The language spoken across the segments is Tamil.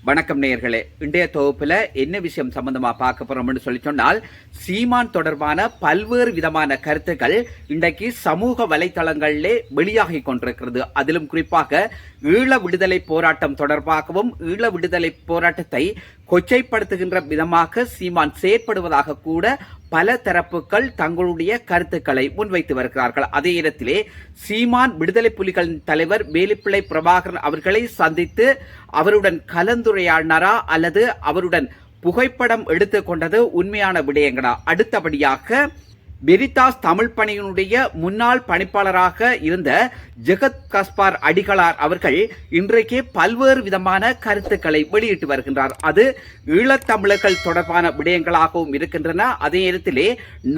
வணக்கம் நேயர்களே, இன்றைய தொகுப்புல என்ன விஷயம் சம்பந்தமா பார்க்க போறோம்னு சொல்லி சொன்னால், சீமான் தொடர்பான பல்வேறு விதமான கருத்துக்கள் இன்றைக்கு சமூக வலைதளங்களிலே வெளியாகி கொண்டிருக்கிறது. அதிலும் குறிப்பாக ஈழ விடுதலை போராட்டம் தொடர்பாகவும் ஈழ விடுதலை போராட்டத்தை கொச்சைப்படுத்துகின்ற விதமாக சீமான் செயற்படுவதாக கூட பல தரப்புகள் தங்களுடைய கருத்துக்களை முன்வைத்து வருகிறார்கள். அதே இடத்திலே சீமான் விடுதலை புலிகளின் தலைவர் வேலுப்பிள்ளை பிரபாகரன் அவர்களை சந்தித்து அவருடன் கலந்துரையாடினாரா அல்லது அவருடன் புகைப்படம் எடுத்துக்கொண்டது உண்மையான விடயங்களா? அடுத்தபடியாக வெரிதாஸ் தமிழ் பணியினுடைய முன்னாள் பணிப்பாளராக இருந்த ஜெகத் கஸ்பார் அடிகளார் அவர்கள் இன்றைக்கு பல்வேறு விதமான கருத்துக்களை வெளியிட்டு வருகின்றார். அது ஈழத்தமிழர்கள் தொடர்பான விடயங்களாகவும் இருக்கின்றன. அதே நேரத்திலே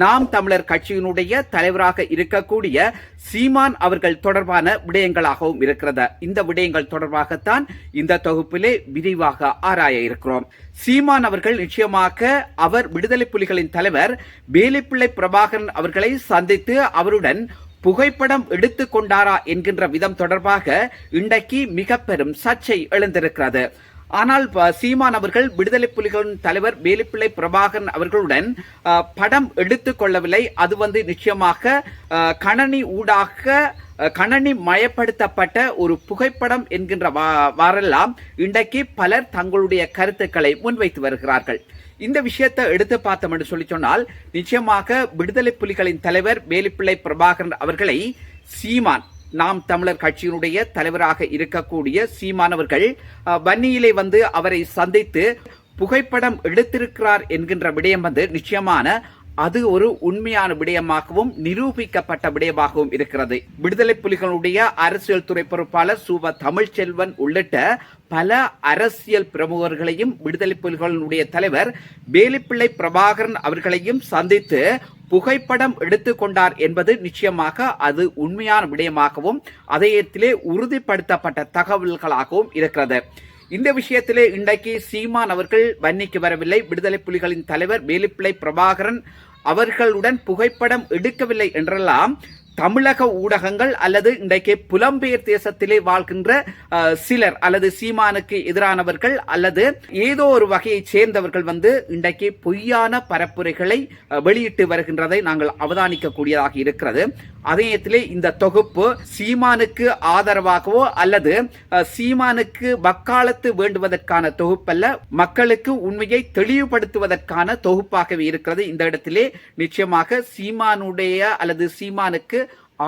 நாம் தமிழர் கட்சியினுடைய தலைவராக இருக்கக்கூடிய சீமான் அவர்கள் தொடர்பான விடயங்களாகவும் இருக்கிறது. இந்த விடயங்கள் தொடர்பாகத்தான் இந்த தொகுப்பிலே விரிவாக ஆராய இருக்கிறோம். சீமான் அவர்கள் நிச்சயமாக அவர் விடுதலை புலிகளின் தலைவர் வேலுப்பிள்ளை பிரபாகரன் அவர்களை சந்தித்து அவருடன் புகைப்படம் எடுத்துக் கொண்டாரா என்கின்ற விதம் தொடர்பாக இன்றைக்கு மிக பெரும் சர்ச்சை எழுந்திருக்கிறது. ஆனால் சீமான் அவர்கள் விடுதலை புலிகளின் தலைவர் வேலுப்பிள்ளை பிரபாகரன் அவர்களுடன் படம் எடுத்துக் கொள்ளவில்லை. அது நிச்சயமாக கணனி ஊடாக கணனி மயப்படுத்தப்பட்ட ஒரு புகைப்படம் என்கின்ற வாரெல்லாம் இன்றைக்கு பலர் தங்களுடைய கருத்துக்களை முன்வைத்து வருகிறார்கள். இந்த விஷயத்தை எடுத்து பார்த்தோம் என்று சொல்லி சொன்னால், நிச்சயமாக விடுதலை புலிகளின் தலைவர் வேலுப்பிள்ளை பிரபாகரன் அவர்களை சீமான் நாம் தமிழர் கட்சியினுடைய தலைவராக இருக்கக்கூடிய சீமான் அவர்கள் வன்னியிலே அவரை சந்தித்து புகைப்படம் எடுத்திருக்கிறார் என்கின்ற விடயம் நிச்சயமான அது ஒரு உண்மையான விடயமாகவும் நிரூபிக்கப்பட்ட விடயமாகவும் இருக்கிறது. விடுதலை புலிகளுடைய அரசியல் துறை பொறுப்பாளர் சூவ தமிழ்ச்செல்வன் உள்ளிட்ட பல அரசியல் பிரமுகர்களையும் விடுதலை புலிகளுடைய தலைவர் வேலுப்பிள்ளை பிரபாகரன் அவர்களையும் சந்தித்து புகைப்படம் எடுத்துக்கொண்டார் என்பது நிச்சயமாக அது உண்மையான விடயமாகவும் அதே உறுதிப்படுத்தப்பட்ட தகவல்களாகவும் இருக்கிறது. இந்த விஷயத்திலே இன்றைக்கு சீமான் அவர்கள் வன்னிக்கு வரவில்லை, விடுதலை புலிகளின் தலைவர் வேலுப்பிள்ளை பிரபாகரன் அவர்களுடன் புகைப்படம் எடுக்கவில்லை என்றெல்லாம் தமிழக ஊடகங்கள் அல்லது இன்றைக்கு புலம்பெயர் தேசத்திலே வாழ்கின்ற சிலர் அல்லது சீமானுக்கு எதிரானவர்கள் அல்லது ஏதோ ஒரு வகையை சேர்ந்தவர்கள் இன்றைக்கு பொய்யான பரப்புரைகளை வெளியிட்டு வருகின்றதை நாங்கள் அவதானிக்கக்கூடியதாக இருக்கிறது. அதே நேரத்திலே இந்த தொகுப்பு சீமானுக்கு ஆதரவாகவோ அல்லது சீமானுக்கு வக்காலத்து வேண்டுவதற்கான தொகுப்பல்ல, மக்களுக்கு உண்மையை தெளிவுபடுத்துவதற்கான தொகுப்பாகவே இருக்கிறது. இந்த இடத்திலே நிச்சயமாக சீமானுடைய அல்லது சீமானுக்கு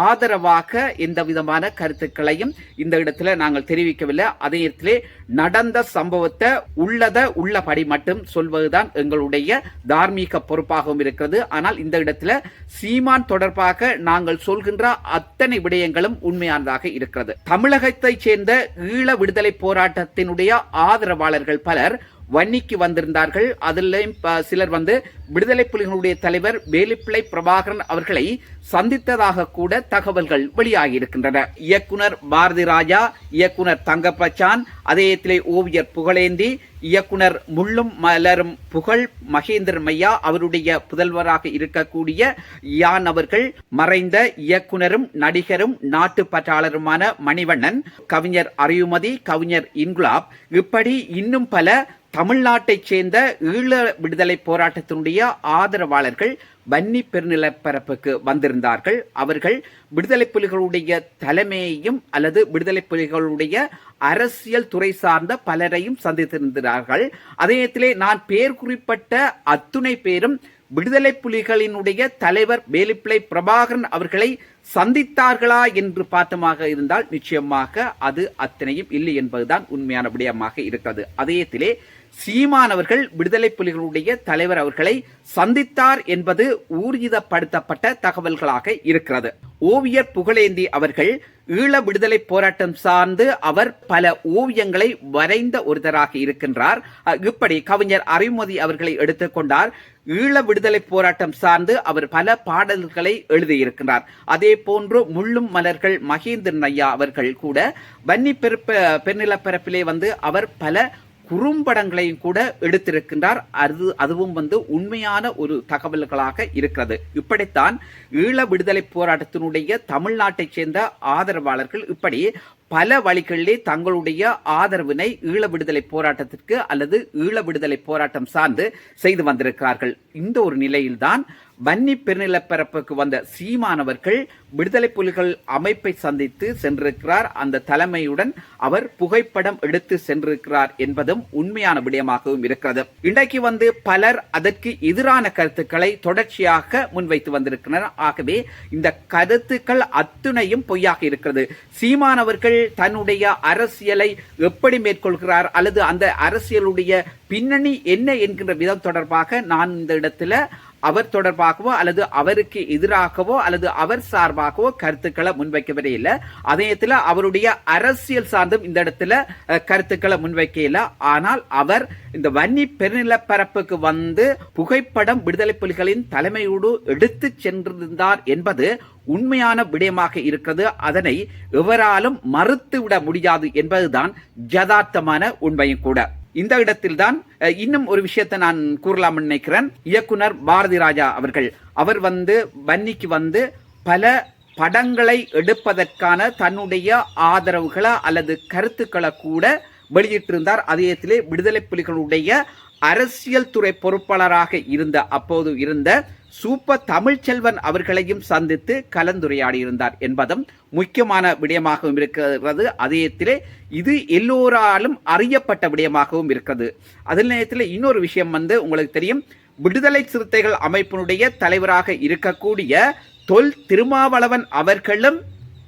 ஆதரவாக எந்த விதமான கருத்துக்களையும் இந்த இடத்துல நாங்கள் தெரிவிக்கவில்லை. அதே நேரத்திலே நடந்த சம்பவத்தை உள்ளபடி மட்டும் சொல்வதுதான் எங்களுடைய தார்மீக பொறுப்பாகவும் இருக்கிறது. ஆனால் இந்த இடத்துல சீமான் தொடர்பாக நாங்கள் சொல்கின்ற அத்தனை விடயங்களும் உண்மையானதாக இருக்கிறது. தமிழகத்தை சேர்ந்த ஈழ விடுதலை போராட்டத்தினுடைய ஆதரவாளர்கள் பலர் வன்னிக்கு வந்திருந்தார்கள். அதில் சிலர் விடுதலை புலிகளுடைய தலைவர் வேலுப்பிள்ளை பிரபாகரன் அவர்களை சந்தித்ததாக கூட தகவல்கள் வெளியாகி இருக்கின்றன. இயக்குனர் பாரதி ராஜா, இயக்குனர் தங்கப்பச்சான், அதே ஓவியர் புகழேந்தி, இயக்குனர் முள்ளும் மலரும் புகழ் மகேந்திரன் மையா அவருடைய புதல்வராக இருக்கக்கூடிய யான் அவர்கள், மறைந்த இயக்குனரும் நடிகரும் நாட்டு பற்றாளருமான மணிவண்ணன், கவிஞர் அறிவுமதி, கவிஞர் இன்குலாப், இப்படி இன்னும் பல தமிழ்நாட்டைச் சேர்ந்த ஈழ விடுதலை போராட்டத்தினுடைய ஆதரவாளர்கள் வன்னி பெருநிலப்பரப்புக்கு வந்திருந்தார்கள். அவர்கள் விடுதலை புலிகளுடைய தலைமையையும் அல்லது விடுதலை புலிகளுடைய அரசியல் துறை சார்ந்த பலரையும் சந்தித்திருந்தார்கள். அதே நேரத்திலே நான் பெயர் குறிப்பிட்ட அத்துணை பேரும் விடுதலை புலிகளினுடைய தலைவர் வேலுப்பிள்ளை பிரபாகரன் அவர்களை சந்தித்தார்களா என்று பார்த்தமாக இருந்தால் நிச்சயமாக அது அத்தனையும் இல்லை என்பதுதான் உண்மையான விடயமாக இருக்கிறது. அதே சீமான் அவர்கள் விடுதலை புலிகளுடைய தலைவர் அவர்களை சந்தித்தார் என்பது ஊர்ஜிதப்படுத்தப்பட்ட தகவல்களாக இருக்கிறது. ஓவியர் புகழேந்தி அவர்கள் ஈழ விடுதலை போராட்டம் சார்ந்து அவர் பல ஓவியங்களை வரைந்த ஒருத்தராக இருக்கின்றார். இப்படி கவிஞர் அறிவுமதி அவர்களை எடுத்துக்கொண்டார். ஈழ விடுதலை போராட்டம் சார்ந்து அவர் பல பாடல்களை எழுதியிருக்கிறார். அதே போன்று முள்ளும் மலர்கள் மகேந்திரன் ஐயா அவர்கள் கூட வன்னி பெருநிலப்பரப்பிலே அவர் பல குறும்படங்களையும் கூட எடுத்திருக்கின்றார். அதுவும் உண்மையான ஒரு தகவல்களாக இருக்கிறது. இப்படித்தான் ஈழ விடுதலை போராட்டத்தினுடைய தமிழ்நாட்டைச் சேர்ந்த ஆதரவாளர்கள் இப்படி பல வழிகளிலே தங்களுடைய ஆதரவினை ஈழ விடுதலை போராட்டத்திற்கு அல்லது ஈழ விடுதலை போராட்டம் சார்ந்து செய்து வந்திருக்கிறார்கள். இந்த ஒரு நிலையில்தான் வன்னி பெருநிலப்பரப்புக்கு வந்த சீமானவர்கள் விடுதலை புலிகள் அமைப்பை சந்தித்து சென்றிருக்கிறார். அந்த தலைமையுடன் அவர் புகைப்படம் எடுத்து சென்றிருக்கிறார் என்பதும் உண்மையான விடயமாகவும் இருக்கிறது. இன்றைக்கு பலர் அதற்கு எதிரான கருத்துக்களை தொடர்ச்சியாக முன்வைத்து வந்திருக்கிறார். ஆகவே இந்த கருத்துக்கள் அத்துணையும் பொய்யாக இருக்கிறது. சீமானவர்கள் தன்னுடைய அரசியலை எப்படி மேற்கொள்கிறார் அல்லது அந்த அரசியலுடைய பின்னணி என்ன என்கின்ற விதம் தொடர்பாக நான் இந்த இடத்துல அவர் தொடர்பாகவோ அல்லது அவருக்கு எதிராகவோ அல்லது அவர் சார்பாகவோ கருத்துக்களை முன்வைக்கவே இல்லை. அதே இடத்துல அவருடைய அரசியல் சார்ந்தும் இந்த இடத்துல கருத்துக்களை முன்வைக்க இல்லை. ஆனால் அவர் இந்த வன்னி பெருநிலப்பரப்புக்கு புகைப்படம் விடுதலை புலிகளின் தலைமையோடு எடுத்து சென்றிருந்தார் என்பது உண்மையான விடயமாக இருக்கிறது. அதனை எவராலும் மறுத்துவிட முடியாது என்பதுதான் யதார்த்தமான உண்மையும் கூட. இந்த இடத்தில்தான் இன்னும் ஒரு விஷயத்தை நான் கூறலாம் நினைக்கிறேன். இயக்குனர் பாரதி ராஜா அவர் வன்னிக்கு பல படங்களை எடுப்பதற்கான தன்னுடைய ஆதரவுகளை அல்லது கருத்துக்களை கூட வெளியிட்டிருந்தார். அதே விடுதலை புலிகளுடைய அரசியல் துறை பொறுப்பாளராக அப்போது இருந்த சூப்பர் தமிழ்ச்செல்வன் அவர்களையும் சந்தித்து கலந்துரையாடி இருந்தார் என்பதும் முக்கியமான விடயமாகவும் இருக்கிறது. அதே இது எல்லோராலும் அறியப்பட்ட விடயமாகவும் இருக்கிறது. அதே நேரத்தில் இன்னொரு விஷயம் உங்களுக்கு தெரியும், விடுதலை சிறுத்தைகள் அமைப்பினுடைய தலைவராக இருக்கக்கூடிய தொல் திருமாவளவன் அவர்களும்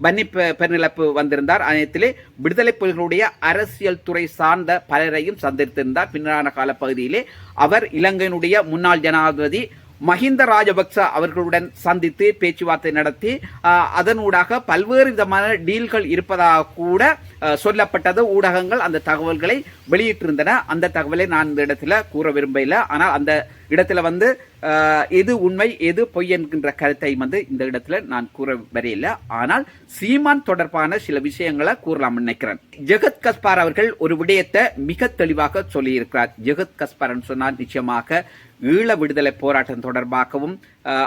வன்னி பெருநிலப்பு வந்திருந்தார். அதே விடுதலை புலிகளுடைய அரசியல் துறை சார்ந்த பலரையும் சந்தித்திருந்தார். பின்னரான கால பகுதியிலே அவர் இலங்கையினுடைய முன்னாள் ஜனாதிபதி மஹிந்த ராஜபக்ச அவர்களுடன் சந்தித்து பேச்சுவார்த்தை நடத்தி அதனூடாக பல்வேறு விதமான டீல்கள் இருப்பதாக கூட சொல்லப்பட்டது. ஊடகங்கள் அந்த தகவல்களை வெளியிட்டிருந்தன. அந்த தகவலை நான் இந்த இடத்துல கூற விரும்பல. ஆனால் அந்த இடத்துல எது உண்மை எது பொய் என்கின்ற கருத்தை இந்த இடத்துல நான் கூற வரையில்லை. ஆனால் சீமான் தொடர்பான சில விஷயங்களை கூறலாம் நினைக்கிறேன். ஜெகத் கஸ்பார் அவர்கள் ஒரு விடயத்தை மிக தெளிவாக சொல்லியிருக்கிறார். ஜெகத் கஸ்பார் சொன்னால் நிச்சயமாக ஈழ விடுதலை போராட்டம் தொடர்பாகவும்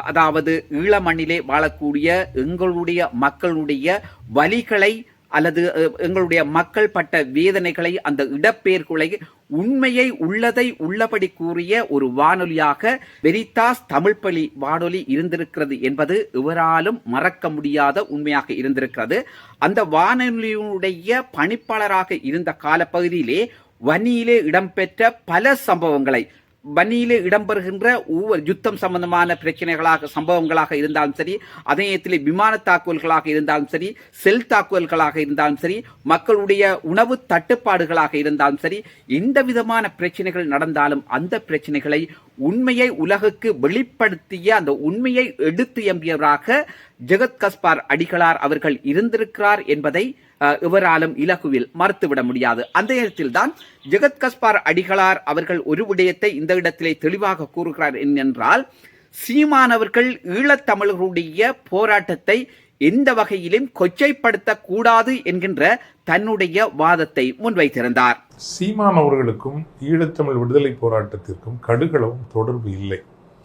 அதாவது ஈழ மண்ணிலே வாழக்கூடிய எங்களுடைய மக்களுடைய வலிகளை அல்லது எங்களுடைய மக்கள் பட்ட வேதனைகளை அந்த இடப்பெயர்களை உண்மையை உள்ளதை உள்ளபடி கூறிய ஒரு வானொலியாக வெரிதாஸ் தமிழ்பலி வானொலி இருந்திருக்கிறது என்பது எவராலும் மறக்க முடியாத உண்மையாக இருந்திருக்கிறது. அந்த வானொலியுடைய பணிப்பாளராக இருந்த காலப்பகுதியிலே வன்னியிலே இடம்பெற்ற பல சம்பவங்களை வன்னியிலே இடம்பெறுகின்ற ஒவ்வொரு யுத்தம் சம்பந்தமான பிரச்சனைகளாக சம்பவங்களாக இருந்தாலும் சரி, அதே நேரத்தில் விமான தாக்குதல்களாக இருந்தாலும் சரி, செல் தாக்குதல்களாக இருந்தாலும் சரி, மக்களுடைய உணவு தட்டுப்பாடுகளாக இருந்தாலும் சரி, எந்த விதமான பிரச்சனைகள் நடந்தாலும் அந்த பிரச்சனைகளை உண்மையை உலகுக்கு வெளிப்படுத்திய அந்த உண்மையை எடுத்து எம்பியவராக ஜெகத் கஸ்பார் அடிகளார் அவர்கள் இருந்திருக்கிறார் என்பதை எவராலும் இலகுவில் மறுத்துவிட முடியாது. அந்த நேரத்தில் தான் ஜெகத் கஸ்பார் அடிகளார் அவர்கள் ஒரு விடயத்தை இந்த இடத்திலே தெளிவாக கூறுகிறார் என்றால், சீமானவர்கள் ஈழத்தமிழர்களுடைய போராட்டத்தை எந்த வகையிலும் கொச்சைப்படுத்தக் கூடாது என்கின்ற தன்னுடைய வாதத்தை முன்வைத்திருந்தார். சீமான் அவர்களுக்கும் ஈழத்தமிழ் விடுதலை போராட்டத்திற்கும் கடுகளவும் தொடர்பு இல்லை.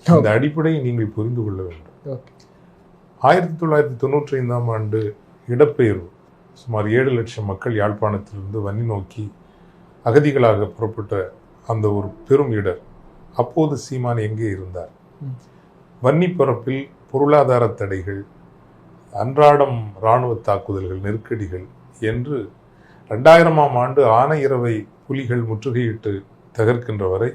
இந்த அடிப்படையை நீங்கள் புரிந்து கொள்ள வேண்டும். 1995ஆம் ஆண்டு இடப்பெயர்வு சுமார் 7 லட்சம் மக்கள் யாழ்ப்பாணத்திலிருந்து வன்னி நோக்கி அகதிகளாக புறப்பட்ட அந்த ஒரு பெரும் இடர். அப்போது சீமான் எங்கே இருந்தார்? வன்னி பரப்பில் பொருளாதார தடைகள், அன்றாடம் இராணுவ தாக்குதல்கள், நெருக்கடிகள் என்று 2000ஆம் ஆண்டு ஆனையிறவை புலிகள் முற்றுகையிட்டு தகர்க்கின்ற வரை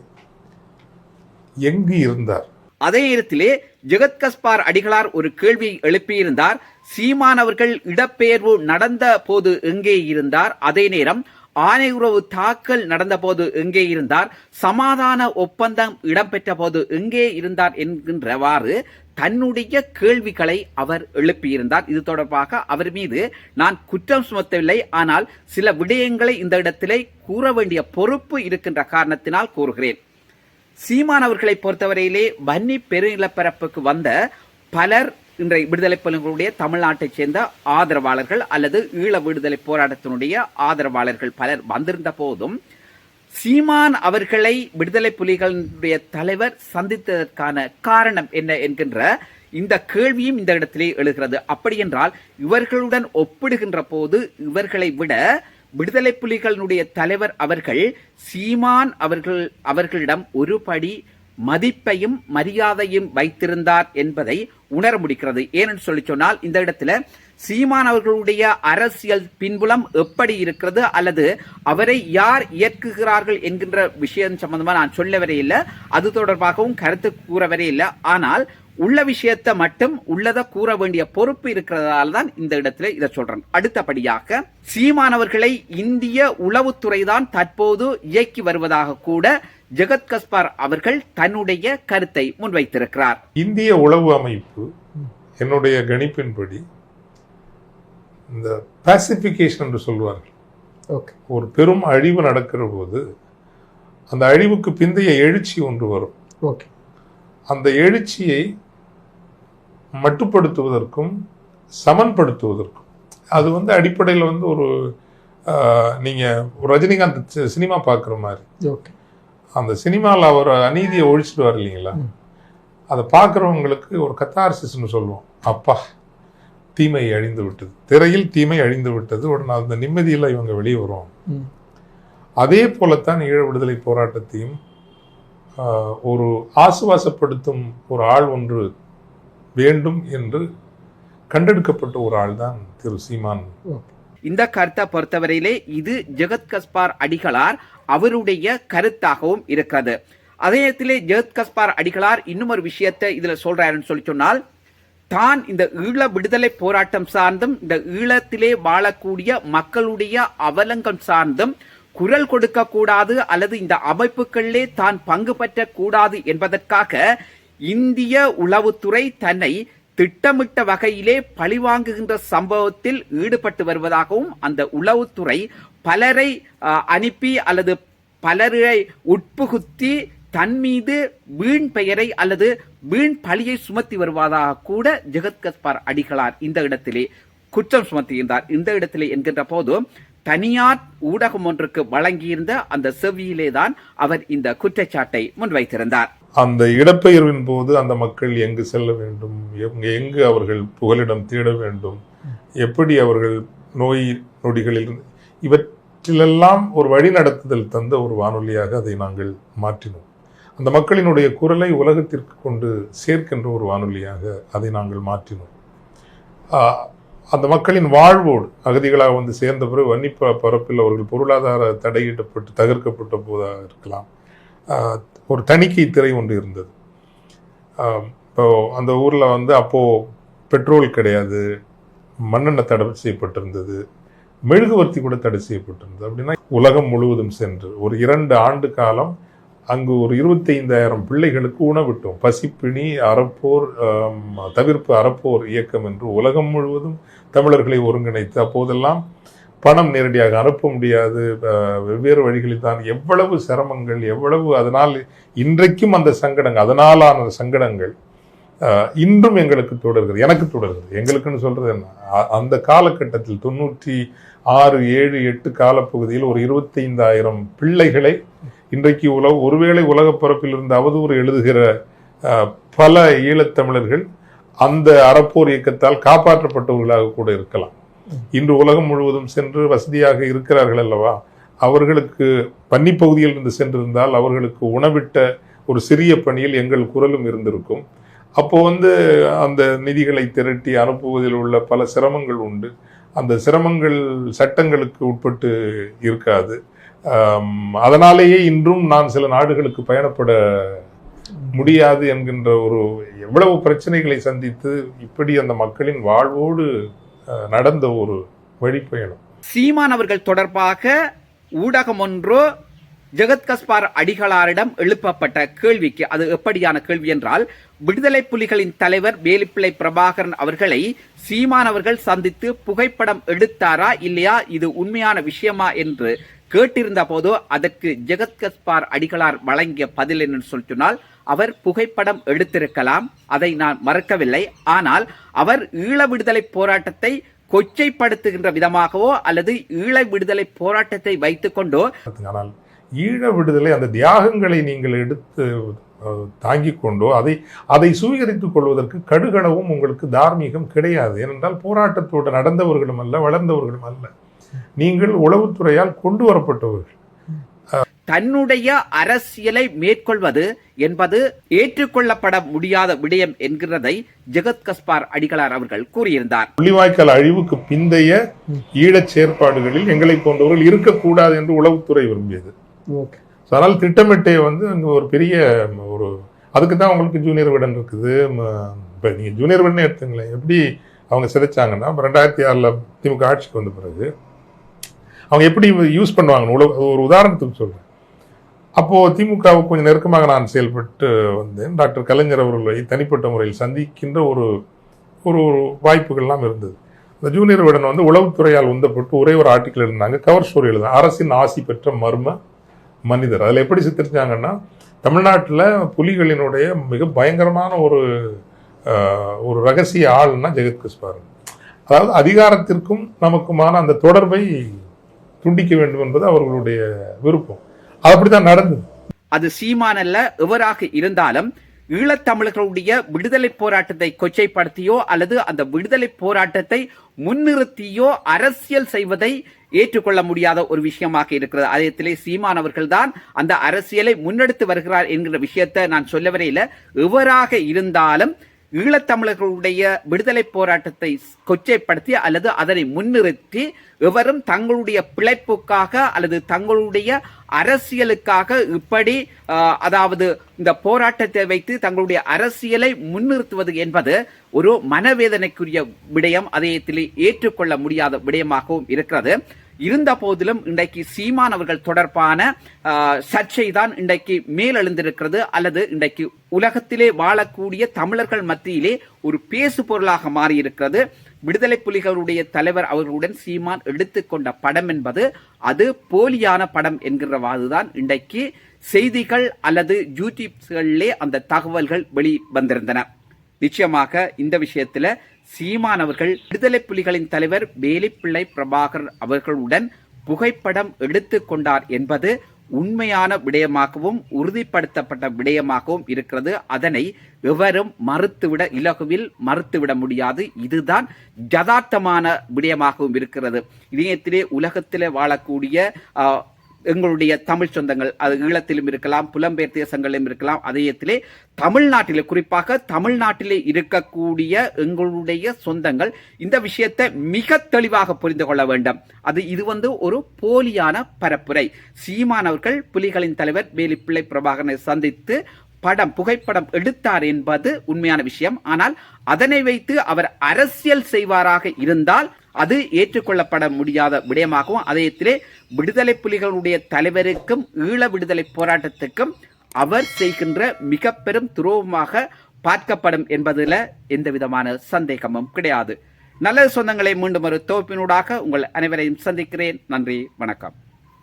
எங்கு இருந்தார்? அதே நேரத்திலே ஜெகத் கஸ்பார் அடிகளார் ஒரு கேள்வியை எழுப்பியிருந்தார். சீமானவர்கள் இடப்பெயர்வு நடந்த போது எங்கே இருந்தார்? அதே நேரம் ஆணையுறவு தாக்கல் நடந்த போது எங்கே இருந்தார்? சமாதான ஒப்பந்தம் இடம்பெற்ற போது எங்கே இருந்தார் என்கின்றவாறு தன்னுடைய கேள்விகளை அவர் எழுப்பியிருந்தார். இது தொடர்பாக அவர் மீது நான் குற்றம் சுமத்தவில்லை. ஆனால் சில விடயங்களை இந்த இடத்திலே கூற வேண்டிய பொறுப்பு இருக்கின்ற காரணத்தினால் கூறுகிறேன். சீமானவர்களை பொறுத்தவரையிலே வன்னி பெருநிலப்பரப்புக்கு வந்த பலர் இன்றைய விடுதலை புலிகளுடைய தமிழ்நாட்டைச் சேர்ந்த ஆதரவாளர்கள் அல்லது ஈழ விடுதலை போராட்டத்தினுடைய ஆதரவாளர்கள் பலர் வந்திருந்த போதும் சீமான் அவர்களை விடுதலை புலிகளுடைய தலைவர் சந்தித்ததற்கான காரணம் என்ன என்கின்ற இந்த கேள்வியும் இந்த இடத்திலே எழுகிறது. அப்படி என்றால் இவர்களுடன் ஒப்பிடுகின்ற போது இவர்களை விட விடுதலை புலிகளுடைய தலைவர் அவர்கள் சீமான் அவர்களிடம் ஒருபடி மதிப்பையும் மரியாதையும் வைத்திருந்தார் என்பதை உணர முடிகிறது. ஏனென்று சொல்லி சொன்னால் இந்த இடத்துல சீமான் அவர்களுடைய அரசியல் பின்புலம் எப்படி இருக்கிறது அல்லது அவரை யார் இயக்குகிறார்கள் என்கின்ற விஷயம் சம்பந்தமா நான் சொல்ல வரே இல்லை, அது தொடர்பாகவும் கருத்து கூற வரே இல்லை. ஆனால் உள்ள விஷயத்தை மட்டும் உள்ளதை கூற வேண்டிய பொறுப்பு இருக்கிறதால தான் இந்த இடத்துல இதை சொல்றேன். அடுத்தபடியாக சீமானவர்களை இந்திய உளவுத்துறை தான் தற்போது இயக்கி வருவதாக கூட ஜெகத் கஸ்பார் அவர்கள் தன்னுடைய கருத்தை முன்வைத்திருக்கிறார். இந்திய உளவு அமைப்பு என்னுடைய கணிப்பின்படி இந்த பாசிபிகேஷன் என்று சொல்வார்கள், ஒரு பெரும் அழிவு நடக்கிற போது அந்த அழிவுக்கு பிந்தைய எழுச்சி ஒன்று வரும். அந்த எழுச்சியை மட்டுப்படுத்துவதற்கும் சமன்படுத்துவதற்கும் அது அடிப்படையில் ஒரு நீங்க ரஜினிகாந்த் சினிமா பார்க்குற மாதிரி அந்த சினிமாவில் அவர் அநீதியை ஒழிச்சிடுவார் இல்லைங்களா, அதை பார்க்குறவங்களுக்கு ஒரு கத்தார்சிஸ்ன்னு சொல்லுவோம். அப்பா தீமை அழிந்து விட்டது, திரையில் தீமை அழிந்து விட்டது, உடனே அந்த நிம்மதியில் இவங்க வெளியே வருவாங்க. அதே போலத்தான் ஈழ விடுதலை போராட்டத்தையும் ஒரு ஆசுவாசப்படுத்தும் ஒரு ஆள் ஒன்று வேண்டும் என்று கண்டெடுக்கப்பட்ட ஒரு ஆள் தான் திரு சீமான். இந்த கருத்தை பொறுத்தவரையிலே இது ஜெகத் கஸ்பார் அடிகளார் அவருடைய கருத்தாகவும் இருக்கிறது. அதே நேரத்திலே ஜெகத் கஸ்பார் அடிகளார் இன்னும் ஒரு விஷயத்தை இதுல சொல்றாருன்னு சொல்லி சொன்னால், தான் இந்த ஈழ விடுதலை போராட்டம் சார்ந்தும் இந்த ஈழத்திலே வாழக்கூடிய மக்களுடைய அவலங்கம் சார்ந்தும் குரல் கொடுக்க கூடாது அல்லது இந்த அமைப்புகளிலே தான் பங்கு பெற்ற கூடாது என்பதற்காக இந்திய உளவுத்துறை தன்னை திட்டமிட்ட வகையிலே பழிவாங்குகின்ற சம்பவத்தில் ஈடுபட்டு வருவதாகவும் அந்த உளவுத்துறை பலரை அனுப்பி அல்லது பலரை உட்புகுத்தி தன் மீது வீண் பெயரை அல்லது வீண் பழியை சுமத்தி வருவதாக கூட ஜெகத் கஸ்பார் அடிகளார் இந்த இடத்திலே குற்றம் சுமத்துகின்றார். இந்த இடத்திலே என்கின்ற போது தனியார் ஊடகம் ஒன்றுக்கு வழங்கியிருந்த அந்த செவியிலே தான் அவர் இந்த குற்றச்சாட்டை முன்வைத்திருந்தார். அந்த இடப்பெயர்வின் போது அந்த மக்கள் எங்கு செல்ல வேண்டும், எங்கு அவர்கள் புகலிடம் தேட வேண்டும், எப்படி அவர்கள் நோய் நொடிகளில் இவற்றிலெல்லாம் ஒரு வழிநடத்துதல் தந்த ஒரு வானொலியாக அதை நாங்கள் மாற்றினோம். அந்த மக்களினுடைய குரலை உலகத்திற்கு கொண்டு சேர்க்கின்ற ஒரு வானொலியாக அதை நாங்கள் மாற்றினோம். அந்த மக்களின் வாழ்வோடு அகதிகளாக சேர்ந்த பிறகு வன்னி பரப்பில் அவர்கள் பொருளாதார தடையிடப்பட்டு தகர்க்கப்பட்ட போதாக இருக்கலாம். ஒரு தணிக்கை திரை ஒன்று இருந்தது. இப்போ அந்த ஊரில் அப்போது பெட்ரோல் கிடையாது, மண்ணெண்ணெய் தடை செய்யப்பட்டிருந்தது, மெழுகுவர்த்தி கூட தடை செய்யப்பட்டிருந்தது. அப்படின்னா உலகம் முழுவதும் சென்று ஒரு 2 ஆண்டு காலம் அங்கு ஒரு 25,000 பிள்ளைகளுக்கு உணவிட்டோம். பசிப்பிணி அறப்போர் தவிர்ப்பு அறப்போர் இயக்கம் என்று உலகம் முழுவதும் தமிழர்களை ஒருங்கிணைத்து, அப்போதெல்லாம் பணம் நேரடியாக அனுப்ப முடியாது, வெவ்வேறு வழிகளில் தான் எவ்வளவு சிரமங்கள், எவ்வளவு அதனால் இன்றைக்கும் அந்த சங்கடங்கள், அதனாலான சங்கடங்கள் இன்றும் எங்களுக்கு தொடர்கிறது, எனக்கு தொடர்கிறது. எங்களுக்குன்னு சொல்றது என்ன, அந்த காலகட்டத்தில் 96, 7, 8 காலப்பகுதியில் ஒரு 25,000 பிள்ளைகளை இன்றைக்கு ஒருவேளை உலகப் பரப்பில் இருந்து அவதூறு எழுதுகிற பல ஈழத்தமிழர்கள் அந்த அறப்போர் இயக்கத்தால் காப்பாற்றப்பட்டவர்களாக கூட இருக்கலாம். இன்று உலகம் முழுவதும் சென்று வசதியாக இருக்கிறார்கள் அல்லவா, அவர்களுக்கு பன்னி பகுதியில் இருந்து சென்றிருந்தால் அவர்களுக்கு உணவிட்ட ஒரு சிறிய பணியில் எங்கள் குரலும் இருந்திருக்கும். அப்போ அந்த நிதிகளை திரட்டி அனுப்புவதில் உள்ள பல சிரமங்கள் உண்டு. அந்த சிரமங்கள் சட்டங்களுக்கு உட்பட்டு இருக்காது. அதனாலேயே இன்றும் நான் சில நாடுகளுக்கு பயணப்பட முடியாது என்கின்ற ஒரு எவ்வளவு பிரச்சனைகளை சந்தித்து இப்படி அந்த மக்களின் வாழ்வோடு நடந்த ஒரு வழிப்பயணம். சீமான் அவர்கள் தொடர்பாக ஊடகம் ஒன்று ஜெகத் கஸ்பார் அடிகளாரிடம் எழுப்பப்பட்ட கேள்விக்கு, அது எப்படியான கேள்வி என்றால், விடுதலை புலிகளின் தலைவர் வேலுப்பிள்ளை பிரபாகரன் அவர்களை சீமான் அவர்கள் சந்தித்து புகைப்படம் எடுத்தாரா இல்லையா, இது உண்மையான விஷயமா என்று கேட்டிருந்த போது அதற்கு ஜெகத் கஸ்பார் அடிகளார் வழங்கிய பதில் என்று சொன்னால், அவர் புகைப்படம் எடுத்திருக்கலாம், அதை நான் மறக்கவில்லை. ஆனால் அவர் ஈழ விடுதலை போராட்டத்தை கொச்சைப்படுத்துகின்ற விதமாகவோ அல்லது ஈழ விடுதலை போராட்டத்தை வைத்துக் கொண்டோ, ஆனால் ஈழ விடுதலை அந்த தியாகங்களை நீங்கள் எடுத்து தாங்கிக் கொண்டோ அதை சுவீகரித்துக் கொள்வதற்கு கடுகளவும் உங்களுக்கு தார்மீகம் கிடையாது. ஏனென்றால் போராட்டத்தோடு நடந்தவர்களும் அல்ல, வளர்ந்தவர்களும் அல்ல. நீங்கள் உளவுத்துறையால் கொண்டு வரப்பட்டவர்கள். தன்னுடைய அரசியலை மேற்கொள்வது என்பது ஏற்றுக்கொள்ளப்பட முடியாத விடயம் என்கிறதை ஜெகத் கஸ்பார் அடிகளார் அவர்கள் கூறியிருந்தார். முள்ளிவாய்க்கால் அழிவுக்கு பிந்தைய ஈழச் செயற்பாடுகளில் எங்களை போன்றவர்கள் இருக்கக்கூடாது என்று உளவுத்துறை விரும்பியது. அதனால் திட்டமிட்டே அங்க ஒரு பெரிய அதுக்கு தான் உங்களுக்கு ஜூனியர் விடன் இருக்குது. இப்போ நீங்கள் ஜூனியர் விடனே எடுத்துங்களேன், எப்படி அவங்க சிதைச்சாங்கன்னா 2006 திமுக ஆட்சிக்கு வந்த பிறகு அவங்க எப்படி யூஸ் பண்ணுவாங்க ஒரு உதாரணத்துக்கு சொல்றேன். அப்போது திமுகவுக்கு கொஞ்சம் நெருக்கமாக நான் செயல்பட்டு வந்தேன். டாக்டர் கலைஞர் அவர்களை தனிப்பட்ட முறையில் சந்திக்கின்ற ஒரு ஒரு வாய்ப்புகள்லாம் இருந்தது. இந்த ஜூனியர் விடன் உளவுத்துறையால் உந்தப்பட்டு ஒரே ஒரு ஆர்டிக்கல் இருந்தாங்க, கவர் ஸ்டோரி எழுத, அரசின் ஆசி பெற்ற மர்ம மனிதர். அதில் எப்படி சித்தரிச்சாங்கன்னா, தமிழ்நாட்டில் புலிகளினுடைய மிக பயங்கரமான ஒரு ரகசிய ஆள்னா ஜெகத் கஸ்பார். அதாவது அதிகாரத்திற்கும் நமக்குமான அந்த தொடர்பை துண்டிக்க வேண்டும் என்பது அவர்களுடைய விருப்பம். அது அப்படித்தான் நடந்தது. அது சீமானல்ல எவராக இருந்தாலும் ஈழத்தமிழர்களுடைய விடுதலை போராட்டத்தை கொச்சைப்படுத்தியோ அல்லது அந்த விடுதலை போராட்டத்தை முன்னிறுத்தியோ அரசியல் செய்வதை ஏற்றுக்கொள்ள முடியாத ஒரு விஷயமாக இருக்கிறது. அதே சீமான் அவர்கள் தான் அந்த அரசியலை முன்னெடுத்து வருகிறார் என்கிற விஷயத்தை நான் சொல்ல வரையில எவராக இருந்தாலும் ஈழத்தமிழர்களுடைய விடுதலை போராட்டத்தை கொச்சைப்படுத்தி அல்லது அதனை முன்னிறுத்தி எவரும் தங்களுடைய பிழைப்புக்காக அல்லது தங்களுடைய அரசியலுக்காக இப்படி அதாவது இந்த போராட்டத்தை வைத்து தங்களுடைய அரசியலை முன்னிறுத்துவது என்பது ஒரு மனவேதனைக்குரிய விடயம், அதே ஏற்றுக்கொள்ள முடியாத விடயமாகவும் இருக்கிறது. இருந்த போதிலும் இன்றைக்கு சீமான் அவர்கள் தொடர்பான சர்ச்சை தான் இன்றைக்கு மேலெழுந்திருக்கிறது, அல்லது இன்றைக்கு உலகத்திலே வாழக்கூடிய தமிழர்கள் மத்தியிலே ஒரு பேசு பொருளாக மாறியிருக்கிறது. விடுதலை புலிகளுடைய தலைவர் அவர்களுடன் சீமான் எடுத்துக்கொண்ட படம் என்பது அது போலியான படம் என்கிறவாறுதான் இன்றைக்கு செய்திகள் அல்லது யூடியூப்களிலே அந்த தகவல்கள் வெளிவந்திருந்தன. நிச்சயமாக இந்த விஷயத்துல சீமான் அவர்கள் விடுதலை புலிகளின் தலைவர் வேலிப்பிள்ளை பிரபாகர் அவர்களுடன் புகைப்படம் எடுத்துக்கொண்டார் என்பது உண்மையான விடயமாகவும் உறுதிப்படுத்தப்பட்ட விடயமாகவும் இருக்கிறது. அதனை எவரும் இலகுவில் மறுத்துவிட முடியாது. இதுதான் யதார்த்தமான விடயமாகவும் இருக்கிறது. இணையத்திலே உலகத்திலே வாழக்கூடிய எங்களுடைய தமிழ் சொந்தங்கள், அது ஈழத்திலும் இருக்கலாம், புலம்பெயர் தேசங்களிலும் இருக்கலாம், அதே தமிழ்நாட்டிலே, குறிப்பாக தமிழ்நாட்டிலே இருக்கக்கூடிய எங்களுடைய சொந்தங்கள் இந்த விஷயத்தை மிக தெளிவாக புரிந்து கொள்ள வேண்டும். இது ஒரு போலியான பரப்புரை. சீமான் அவர்கள் புலிகளின் தலைவர் வேலிப்பிள்ளை பிரபாகரனை சந்தித்து புகைப்படம் எடுத்தார் என்பது உண்மையான விஷயம். ஆனால் அதனை வைத்து அவர் அரசியல் செய்வாராக இருந்தால் அது ஏற்றுக்கொள்ளப்பட முடியாத விடயமாகவும், அதே விடுதலை புலிகளுடைய தலைவருக்கும் ஈழ விடுதலை போராட்டத்துக்கும் அவர் செய்கின்ற மிக பெரும் துரோகமாக பார்க்கப்படும் என்பதில் எந்த விதமான சந்தேகமும் கிடையாது. நல்ல சொந்தங்களை மீண்டும் ஒரு தொகுப்பினூடாக உங்கள் அனைவரையும் சந்திக்கிறேன். நன்றி, வணக்கம்.